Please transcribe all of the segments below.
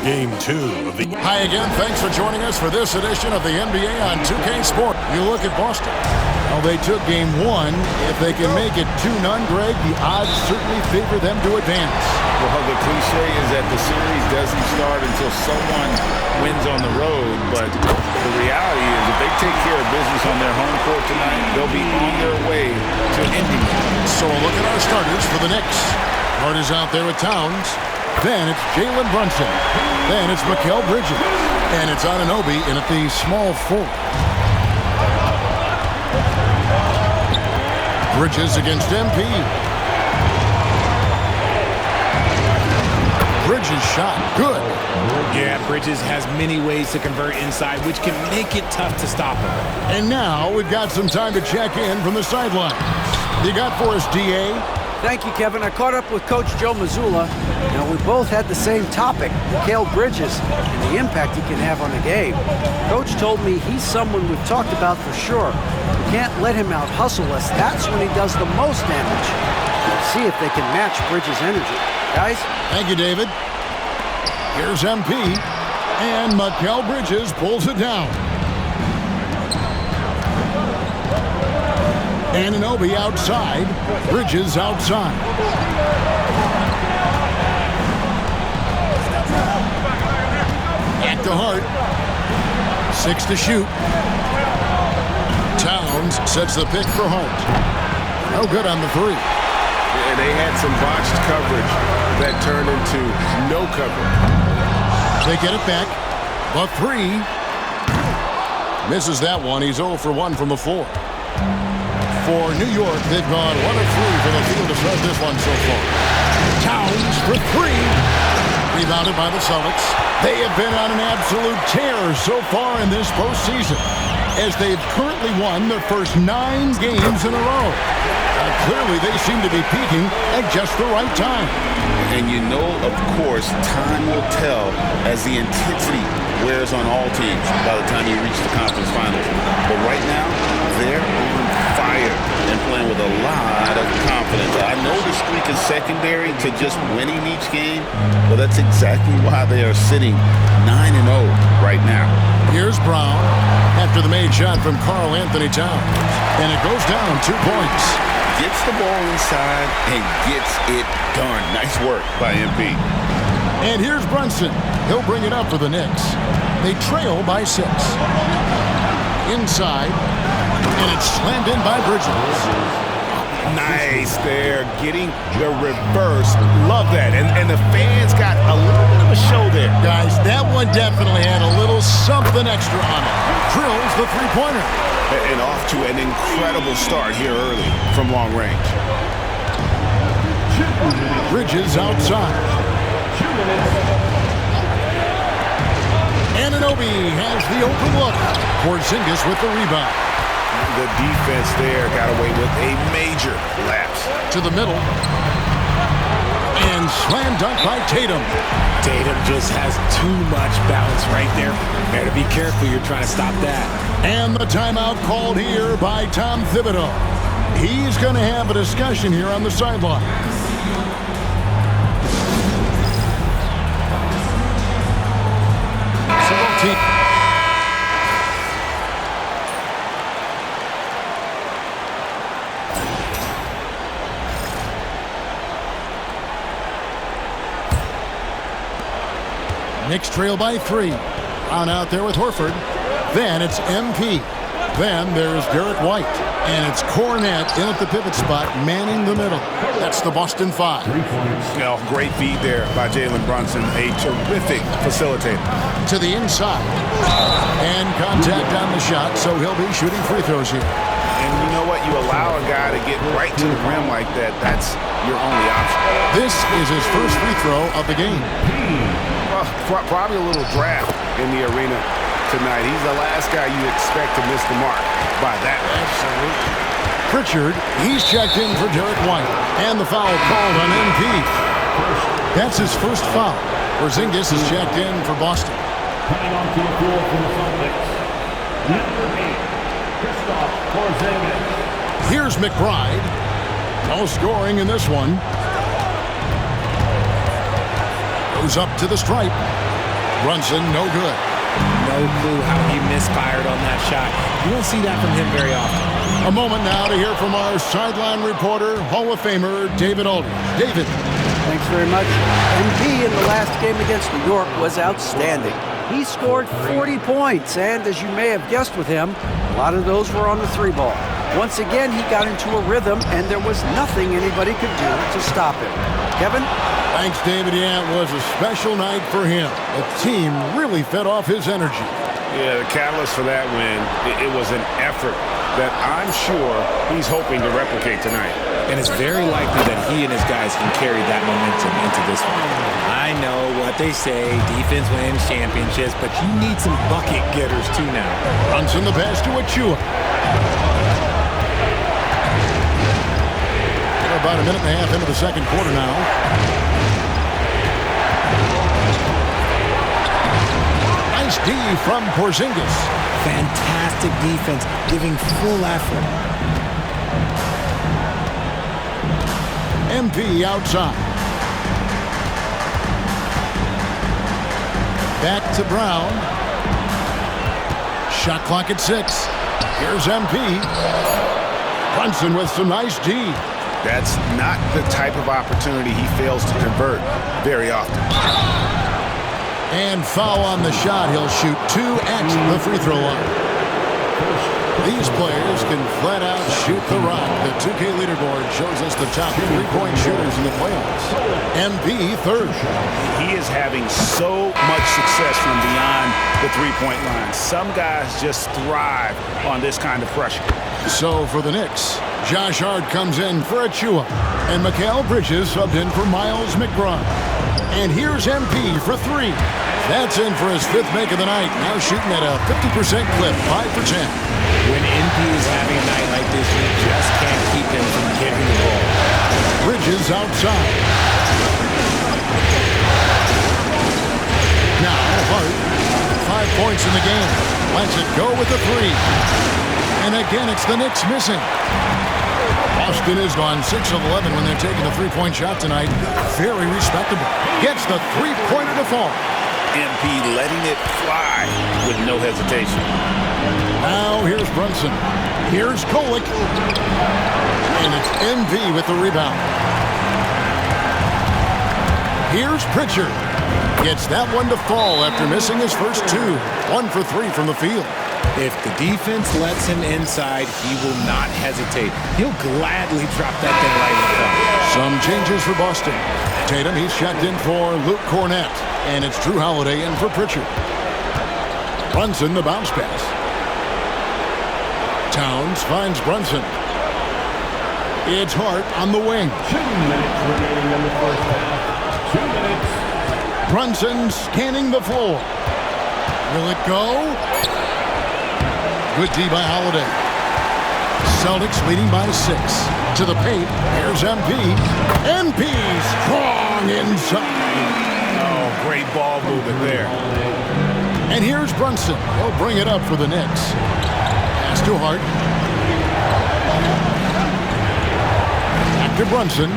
Game 2 of the... Hi again, thanks for joining us for this edition of the NBA on 2K Sport. You look at Boston. Well, they took Game 1. If they can make it 2-0, Greg, the odds certainly favor them to advance. Well, the cliche is that the series doesn't start until someone wins on the road, but the reality is if they take care of business on their home court tonight, they'll be on their way to ending it. So a look at our starters for the Knicks. Hart is out there with Towns. Then it's Jalen Brunson. Then it's Mikal Bridges. And it's Anunoby in at the small forward. Bridges against MP. Bridges shot. Good. Yeah, Bridges has many ways to convert inside, which can make it tough to stop him. And now we've got some time to check in from the sidelines. You got for us, D.A.? Thank you, Kevin. I caught up with Coach Joe Mazzulla. Now, we both had the same topic, Mikal Bridges, and the impact he can have on the game. Coach told me he's someone we've talked about for sure. We can't let him out-hustle us. That's when he does the most damage. We'll see if they can match Bridges' energy. Guys? Thank you, David. Here's MP, and Mikal Bridges pulls it down. Anunoby outside, Bridges outside. At the Hart. 6 to shoot. Towns sets the pick for Hart. No good on the three. Yeah, they had some botched coverage that turned into no coverage. They get it back. The three. Misses that one. He's 0 for 1 from the floor. For New York, they've gone 1 of 3 for the field to start this one so far. Towns for 3. Rebounded by the Celtics. They have been on an absolute tear so far in this postseason, as they've currently won their first 9 games in a row. Clearly, they seem to be peaking at just the right time. And you know, of course, time will tell as the intensity wears on all teams by the time you reach the conference finals. But right now, they're on fire and playing with a lot of confidence. I know the streak is secondary to just winning each game, but that's exactly why they are sitting 9-0 right now. Here's Brown after the made shot from Karl Anthony Towns. And it goes down 2 points. Gets the ball inside and gets it done. Nice work by MP. And here's Brunson. He'll bring it up for the Knicks. They trail by 6. Inside. And it's slammed in by Bridges. Nice there, getting the reverse. Love that. And the fans got a little bit of a show there. Guys, that one definitely had a little something extra on it. Drills the three-pointer. And off to an incredible start here early from long range. Bridges outside. Anunoby has the open look. Porzingis with the rebound. The defense there got away with a major lapse. To the middle. And slam dunk by Tatum. Tatum just has too much balance right there. Better be careful. You're trying to stop that. And the timeout called here by Tom Thibodeau. He's going to have a discussion here on the sideline. Knicks trail by 3. On out there with Horford. Then it's MP. Then there's Derek White. And it's Cornette in at the pivot spot, manning the middle. That's the Boston 5. Well, great feed there by Jalen Brunson. A terrific facilitator. To the inside. And contact on the shot, so he'll be shooting free throws here. And you know what? You allow a guy to get right to the rim like that. That's your only option. This is his first free throw of the game. Well, probably a little draft in the arena tonight. He's the last guy you expect to miss the mark by that. Absolutely. Pritchard, he's checked in for Derek White. And the foul called on MP. That's his first foul. Porzingis is checked in for Boston. Coming onto the floor for the Celtics, number 8, Porzingis. Here's McBride. No scoring in this one. Goes up to the stripe. Brunson, no good. No clue how he misfired on that shot. You don't see that from him very often. A moment now to hear from our sideline reporter, Hall of Famer David Aldridge. David. Thanks very much. MP in the last game against New York was outstanding. He scored 40 points, and as you may have guessed with him, a lot of those were on the 3-ball. Once again, he got into a rhythm, and there was nothing anybody could do to stop him. Kevin? Thanks, David. Yeah, it was a special night for him. The team really fed off his energy. Yeah, the catalyst for that win, it was an effort that I'm sure he's hoping to replicate tonight. And it's very likely that he and his guys can carry that momentum into this one. I know what they say, defense wins championships, but you need some bucket getters too now. Brunson the pass to Achua. About a minute and a half into the second quarter now. Nice D from Porzingis. Fantastic defense, giving full effort. MP outside. Back to Brown. Shot clock at 6. Here's MP. Brunson with some nice D. That's not the type of opportunity he fails to convert very often. And foul on the shot. He'll shoot 2 at the free throw line. These players can flat out shoot the rock. The 2K leaderboard shows us the top 3-point shooters in the playoffs. MP third. He is having so much success from beyond the three-point line. Some guys just thrive on this kind of pressure. So for the Knicks, Josh Hart comes in for Achua, and Mikal Bridges subbed in for Miles McBride. And here's MP for 3. That's in for his 5th make of the night. Now shooting at a 50% clip, 5 for 10. When MP is having a night like this, you just can't keep him from getting the ball. Bridges outside. Now Hart, 5 points in the game. Lets it go with the 3. And again, it's the Knicks missing. Boston has gone 6 of 11 when they're taking the 3-point shot tonight. Very respectable. Gets the 3-pointer to fall. MP letting it fly with no hesitation. Now here's Brunson. Here's Kolek. And it's MP with the rebound. Here's Pritchard. Gets that one to fall after missing his first 2. 1 for 3 from the field. If the defense lets him inside, he will not hesitate. He'll gladly drop that thing right in front. Some changes for Boston. Tatum, he's checked in for Luke Cornett. And it's Drew Holiday in for Pritchard. Brunson, the bounce pass. Towns finds Brunson. It's Hart on the wing. 2 minutes remaining in the first half. 2 minutes. Brunson scanning the floor. Will it go? Good D by Holiday. Celtics leading by 6. To the paint. Here's MP. MP strong inside. Oh, great ball movement there. And here's Brunson. He'll bring it up for the Knicks. Pass to Hart. Back to Brunson.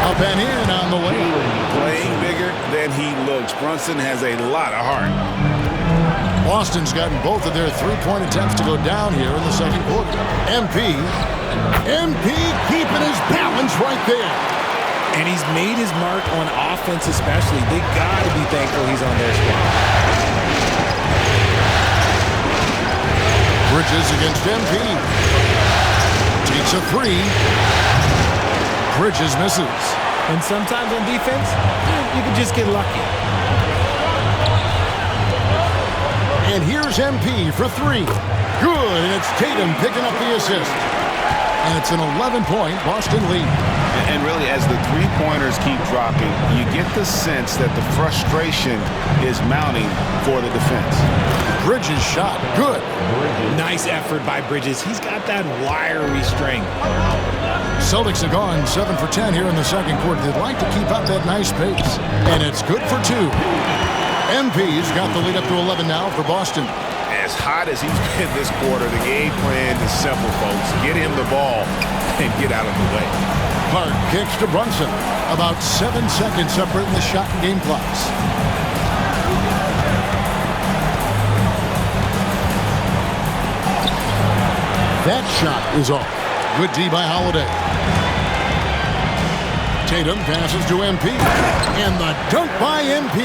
Up and in on the layup. Playing bigger than he looks. Brunson has a lot of heart. Boston's gotten both of their 3-point attempts to go down here in the second quarter. MP keeping his balance right there. And he's made his mark on offense especially. They got to be thankful he's on their squad. Bridges against MP. Takes a 3. Bridges misses. And sometimes on defense, you can just get lucky. And here's MP for 3. Good, and it's Tatum picking up the assist. And it's an 11-point Boston lead. And really, as the three-pointers keep dropping, you get the sense that the frustration is mounting for the defense. Bridges shot, good. Nice effort by Bridges. He's got that wiry strength. Celtics have gone 7 for 10 here in the second quarter. They'd like to keep up that nice pace. And it's good for 2. MP's got the lead up to 11 now for Boston. As hot as he's been this quarter, the game plan is simple, folks. Get him the ball and get out of the way. Hart kicks to Brunson. About 7 seconds separating the shot and game clocks. That shot is off. Good D by Holiday. Tatum passes to MP. And the dunk by MP.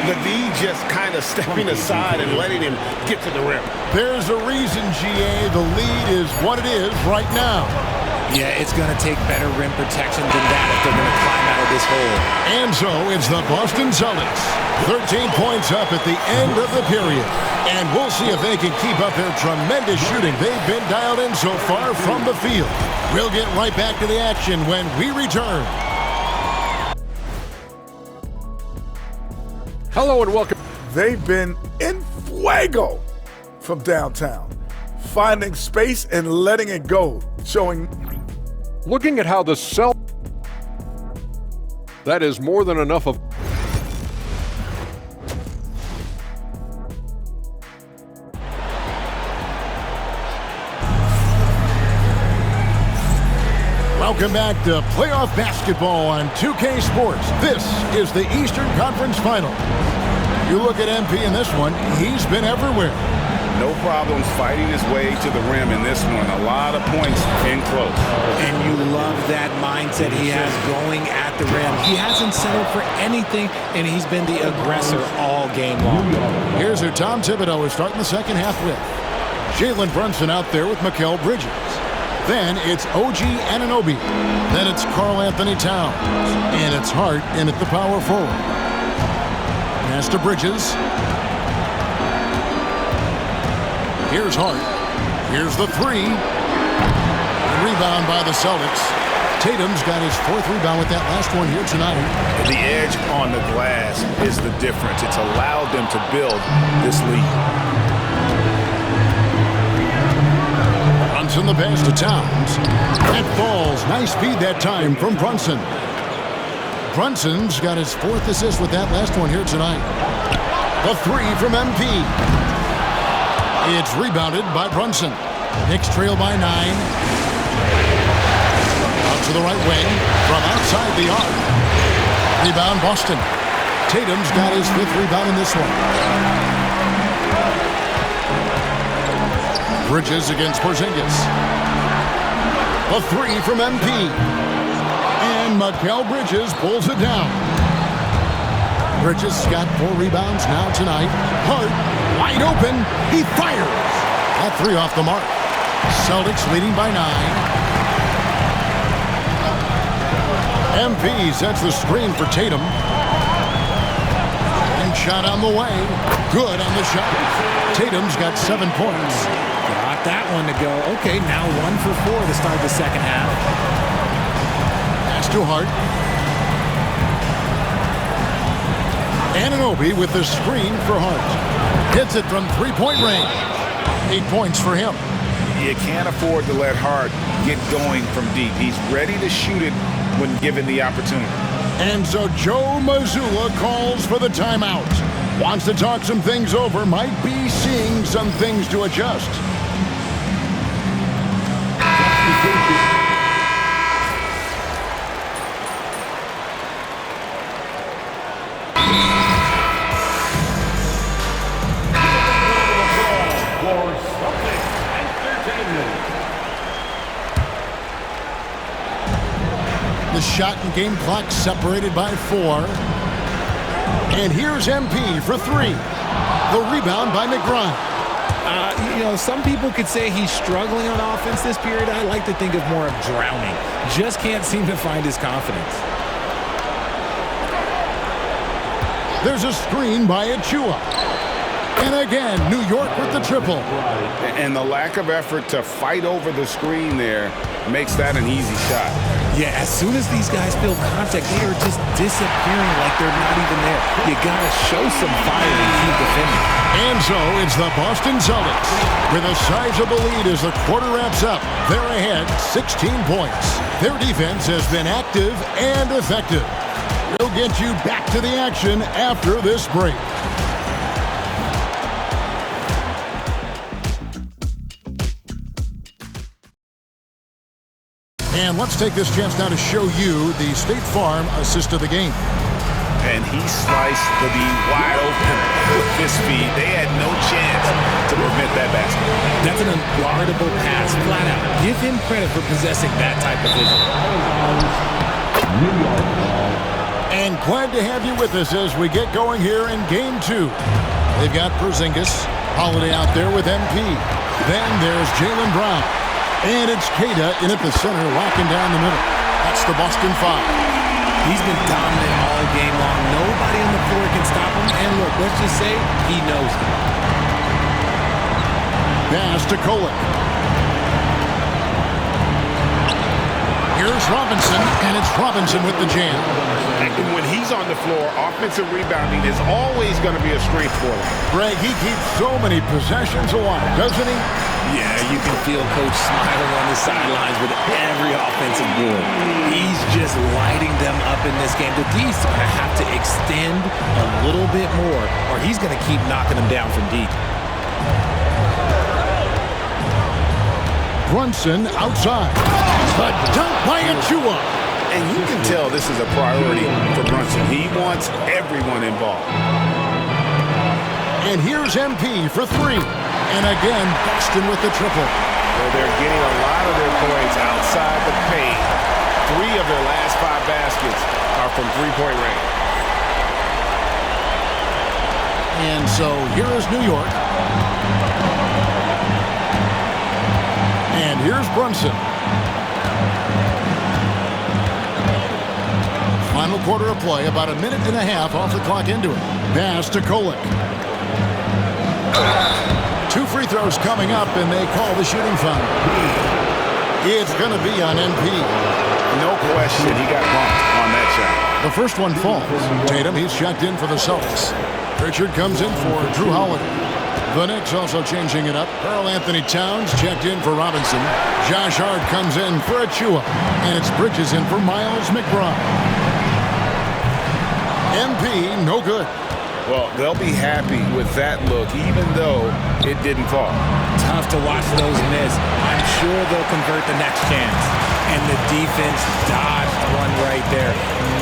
The D just kind of stepping aside and letting him get to the rim. There's a reason, GA. The lead is what it is right now. Yeah, it's going to take better rim protection than that if they're going to climb out of this hole. And so it's the Boston Celtics. 13 points up at the end of the period. And we'll see if they can keep up their tremendous shooting they've been dialed in so far from the field. We'll get right back to the action when we return. Hello and welcome. They've been in fuego from downtown, finding space and letting it go, showing. Looking at how the that is more than enough of. Welcome back to playoff basketball on 2K Sports. This is the Eastern Conference Final. You look at MP in this one, he's been everywhere. No problems fighting his way to the rim in this one. A lot of points in close. And you love that mindset he has going at the rim. He hasn't settled for anything, and he's been the aggressor all game long. Here's who Tom Thibodeau is starting the second half with. Jalen Brunson out there with Mikal Bridges. Then it's OG Anunoby. Then it's Karl Anthony Towns. And it's Hart in at the power forward. Pass to Bridges. Here's Hart. Here's the three. Rebound by the Celtics. Tatum's got his fourth rebound with that last one here tonight. The edge on the glass is the difference. It's allowed them to build this lead. Brunson the pass to Towns. It falls. Nice speed that time from Brunson. Brunson's got his fourth assist with that last one here tonight. The three from MP. It's rebounded by Brunson. Knicks trail by 9. Out to the right wing from outside the arc. Rebound Boston. Tatum's got his fifth rebound in this one. Bridges against Porzingis. A three from MP. And Mikal Bridges pulls it down. Bridges got 4 rebounds now tonight. Hart, wide open. He fires. That three off the mark. Celtics leading by 9. MP sets the screen for Tatum. And shot on the way. Good on the shot. Tatum's got 7 points. Got that one to go. Okay, now 1 for 4 to start the second half. Pass to Hart. Anunoby with the screen for Hart. Hits it from 3-point range. 8 points for him. You can't afford to let Hart get going from deep. He's ready to shoot it when given the opportunity. And so Joe Mazzulla calls for the timeout. Wants to talk some things over. Might be seeing some things to adjust. The shot and game clock separated by 4. And here's MP for 3. The rebound by McBride. Some people could say he's struggling on offense this period. I like to think of more of drowning. Just can't seem to find his confidence. There's a screen by Achua. And again, New York with the triple. And the lack of effort to fight over the screen there makes that an easy shot. Yeah, as soon as these guys feel contact, they are just disappearing like they're not even there. You gotta show some fire and keep defending. And so it's the Boston Celtics with a sizable lead as the quarter wraps up. They're ahead 16 points. Their defense has been active and effective. We'll get you back to the action after this break. And let's take this chance now to show you the State Farm assist of the game. And he sliced the D wide open with his feet. They had no chance to prevent that basket. That's an unguardable pass, flat out. Give him credit for possessing that type of vision. And glad to have you with us as we get going here in Game 2. They've got Porzingis, Holiday out there with MP. Then there's Jaylen Brown. And it's Queta in at the center, locking down the middle. That's the Boston 5. He's been dominant all game long. Nobody on the floor can stop him. And look, let's just say he knows it. Pass to Kolek. Here's Robinson, and it's Robinson with the jam. And when he's on the floor, offensive rebounding is always going to be a strength for him. Greg, he keeps so many possessions alive, doesn't he? Yeah, you can feel Coach smiling on the sidelines with every offensive board. He's just lighting them up in this game. The D's going to have to extend a little bit more, or he's going to keep knocking them down from deep. Brunson outside. The dunk by Achua. And you can tell this is a priority for Brunson. He wants everyone involved. And here's MP for 3. And again, Boston with the triple. Well, they're getting a lot of their points outside the paint. 3 of their last 5 baskets are from three-point range. And so here is New York. And here's Brunson. Final quarter of play, about a minute and a half off the clock into it. Pass to Kolek. 2 free throws coming up, and they call the shooting foul. It's going to be on MP. No question, he got bumped on that shot. The first one falls. Tatum, he's checked in for the Celtics. Pritchard comes in for Drew Holiday. The Knicks also changing it up. Karl Anthony Towns checked in for Robinson. Josh Hart comes in for Achua. And it's Bridges in for Miles McBride. MP, no good. Well, they'll be happy with that look, even though it didn't fall. Tough to watch those miss. I'm sure they'll convert the next chance. And the defense dodged one right there.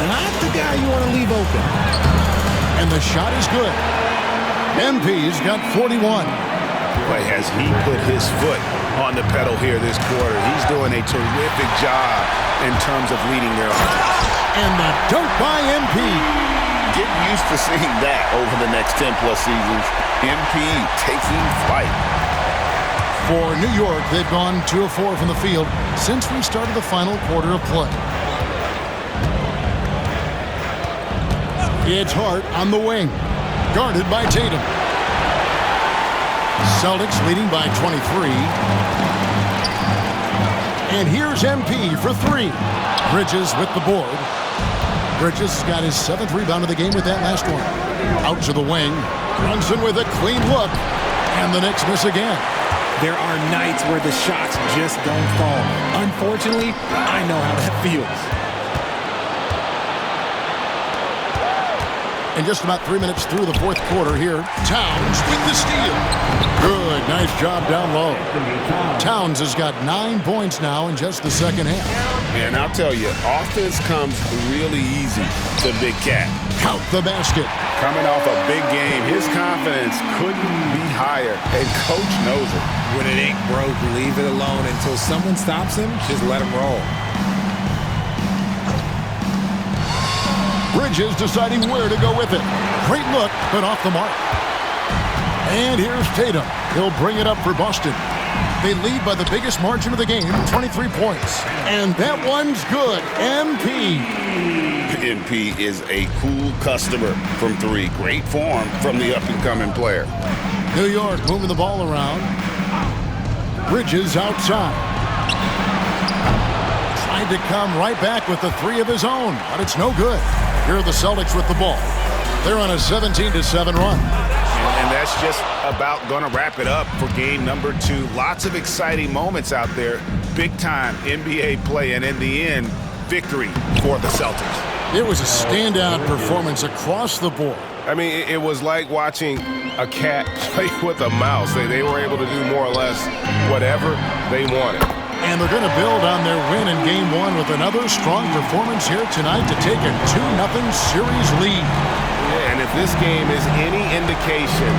Not the guy you want to leave open. And the shot is good. MP's got 41. But has he put his foot on the pedal here this quarter? He's doing a terrific job in terms of leading their offense. And the dunk by MP. Get used to seeing that over the next 10-plus seasons. MP taking flight. For New York, they've gone 2 of 4 from the field since we started the final quarter of play. It's Hart on the wing, guarded by Tatum. Celtics leading by 23. And here's MP for 3. Bridges with the board. Bridges got his 7th rebound of the game with that last one. Out to the wing. Brunson with a clean look. And the Knicks miss again. There are nights where the shots just don't fall. Unfortunately, I know how that feels. And just about 3 minutes through the 4th quarter here, Towns with the steal. Good, nice job down low. Towns has got 9 points now in just the second half. And I'll tell you, offense comes really easy to Big Cat. Count the basket. Coming off a big game, his confidence couldn't be higher, and Coach knows it. When it ain't broke, leave it alone until someone stops him. Just let him roll. Bridges deciding where to go with it. Great look, but off the mark. And here's Tatum. He'll bring it up for Boston. They lead by the biggest margin of the game, 23 points. And that one's good. MP. MP is a cool customer from 3. Great form from the up-and-coming player. New York moving the ball around. Bridges outside. Tried to come right back with the 3 of his own, but it's no good. Here are the Celtics with the ball. They're on a 17-7 run. And that's just about going to wrap it up for game number 2. Lots of exciting moments out there. Big-time NBA play, and in the end, victory for the Celtics. It was a standout performance across the board. I mean, it was like watching a cat play with a mouse. They were able to do more or less whatever they wanted. And they're going to build on their win in Game 1 with another strong performance here tonight to take a 2-0 series lead. Yeah, and if this game is any indication,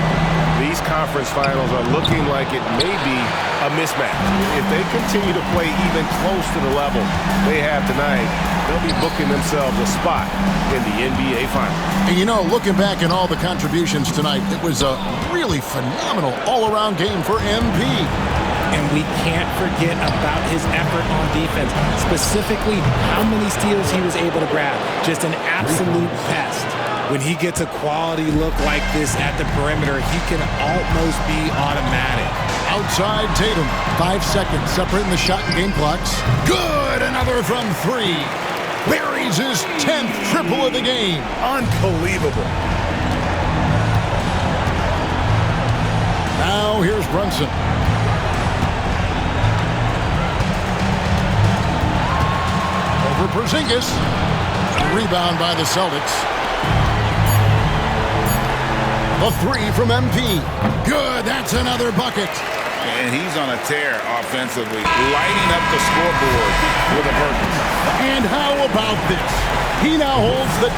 these conference finals are looking like it may be a mismatch. If they continue to play even close to the level they have tonight, they'll be booking themselves a spot in the NBA Finals. And you know, looking back at all the contributions tonight, it was a really phenomenal all-around game for MP. And we can't forget about his effort on defense, specifically how many steals he was able to grab. Just an absolute pest. When he gets a quality look like this at the perimeter, he can almost be automatic. Outside Tatum, 5 seconds separating the shot and game clocks. Good, another from 3. Buries his 10th triple of the game. Unbelievable. Now here's Brunson. Over Porzingis. Rebound by the Celtics. The 3 from MP. Good, that's another bucket. And he's on a tear offensively, lighting up the scoreboard with a purpose. And how about this? He now holds the